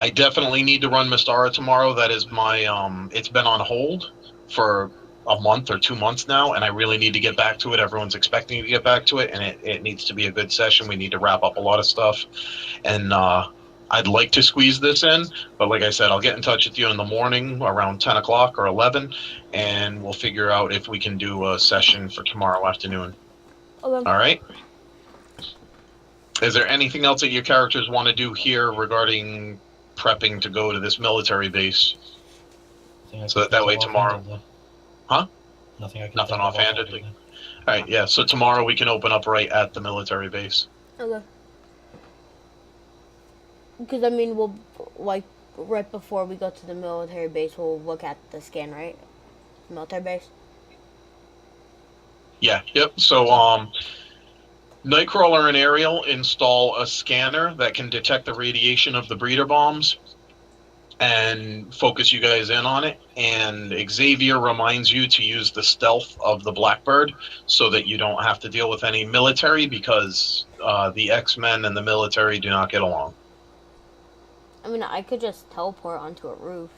I definitely need to run Mystara tomorrow. That is my, it's been on hold for a month or 2 months now, and I really need to get back to it. Everyone's expecting to get back to it, and it needs to be a good session. We need to wrap up a lot of stuff, and I'd like to squeeze this in, but like I said, I'll get in touch with you in the morning around 10 o'clock or 11, and we'll figure out if we can do a session for tomorrow afternoon. Okay. All right? Is there anything else that your characters want to do here regarding prepping to go to this military base? So that way tomorrow... Huh? Nothing offhandedly. All right, yeah, so tomorrow we can open up right at the military base. Okay. Because, I mean, we'll, like, right before we go to the military base, we'll look at the scan, right? Military base? Yeah, yep. So, Nightcrawler and Ariel install a scanner that can detect the radiation of the breeder bombs and focus you guys in on it. And Xavier reminds you to use the stealth of the Blackbird so that you don't have to deal with any military, because the X-Men and the military do not get along. I mean, I could just teleport onto a roof.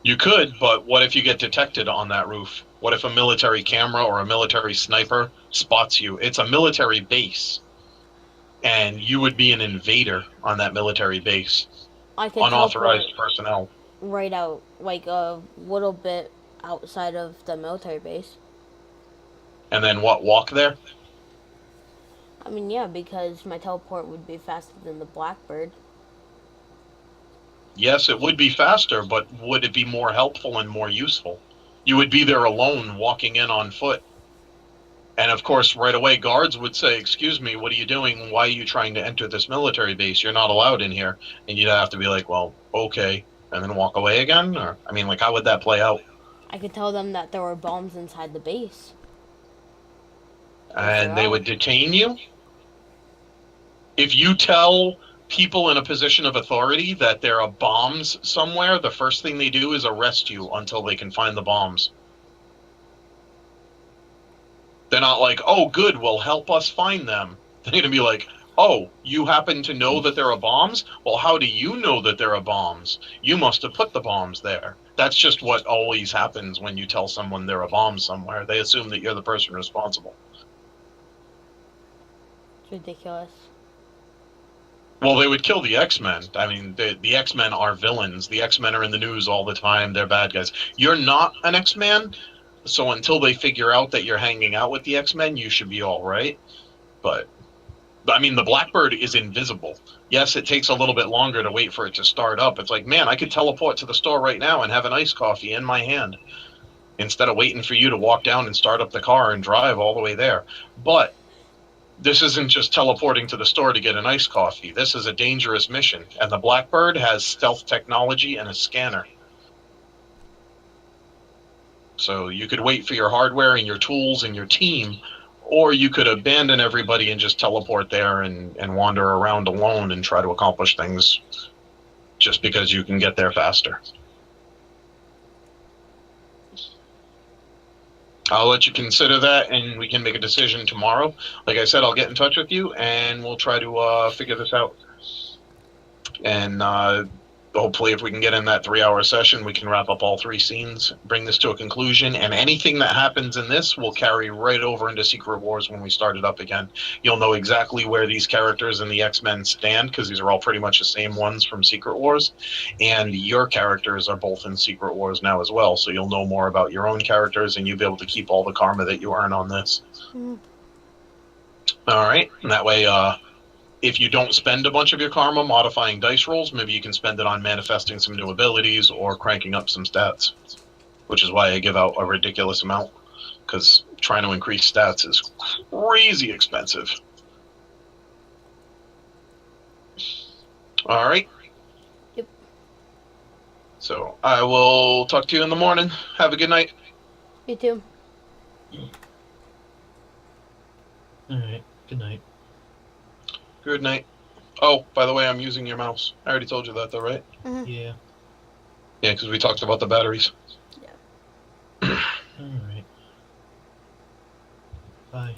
You could, but what if you get detected on that roof? What if a military camera or a military sniper spots you? It's a military base, and you would be an invader on that military base. I could unauthorized personnel. Right out, like a little bit outside of the military base. And then what, walk there? I mean, yeah, because my teleport would be faster than the Blackbird. Yes, it would be faster, but would it be more helpful and more useful? You would be there alone, walking in on foot. And of course, right away, guards would say, "Excuse me, what are you doing? Why are you trying to enter this military base? You're not allowed in here." And you'd have to be like, "Well, okay," and then walk away again? Or, I mean, like, how would that play out? I could tell them that there were bombs inside the base. And they would detain you? If you tell people in a position of authority that there are bombs somewhere, the first thing they do is arrest you until they can find the bombs. They're not like, "Oh, good, well, help us find them." They're going to be like, "Oh, you happen to know that there are bombs? Well, how do you know that there are bombs? You must have put the bombs there." That's just what always happens when you tell someone there are bombs somewhere. They assume that you're the person responsible. It's ridiculous. Well, they would kill the X-Men. I mean, the X-Men are villains. The X-Men are in the news all the time. They're bad guys. You're not an X-Man, so until they figure out that you're hanging out with the X-Men, you should be all right. But, I mean, the Blackbird is invisible. Yes, it takes a little bit longer to wait for it to start up. It's like, man, I could teleport to the store right now and have an iced coffee in my hand instead of waiting for you to walk down and start up the car and drive all the way there. But this isn't just teleporting to the store to get an iced coffee. This is a dangerous mission, and the Blackbird has stealth technology and a scanner. So you could wait for your hardware and your tools and your team, or you could abandon everybody and just teleport there and wander around alone and try to accomplish things just because you can get there faster. I'll let you consider that, and we can make a decision tomorrow. Like I said, I'll get in touch with you, and we'll try to figure this out. And hopefully, if we can get in that 3-hour session, we can wrap up all 3 scenes, bring this to a conclusion, and anything that happens in this will carry right over into Secret Wars when we start it up again. You'll know exactly where these characters and the X-Men stand, because these are all pretty much the same ones from Secret Wars, and your characters are both in Secret Wars now as well, so you'll know more about your own characters, and you'll be able to keep all the karma that you earn on this. Mm-hmm. All right, and that way, if you don't spend a bunch of your karma modifying dice rolls, maybe you can spend it on manifesting some new abilities or cranking up some stats, which is why I give out a ridiculous amount, because trying to increase stats is crazy expensive. All right. Yep. So I will talk to you in the morning. Have a good night. You too. All right. Good night. Good night. Oh, by the way, I'm using your mouse. I already told you that, though, right? Mm-hmm. Yeah. Yeah, because we talked about the batteries. Yeah. All right. Bye.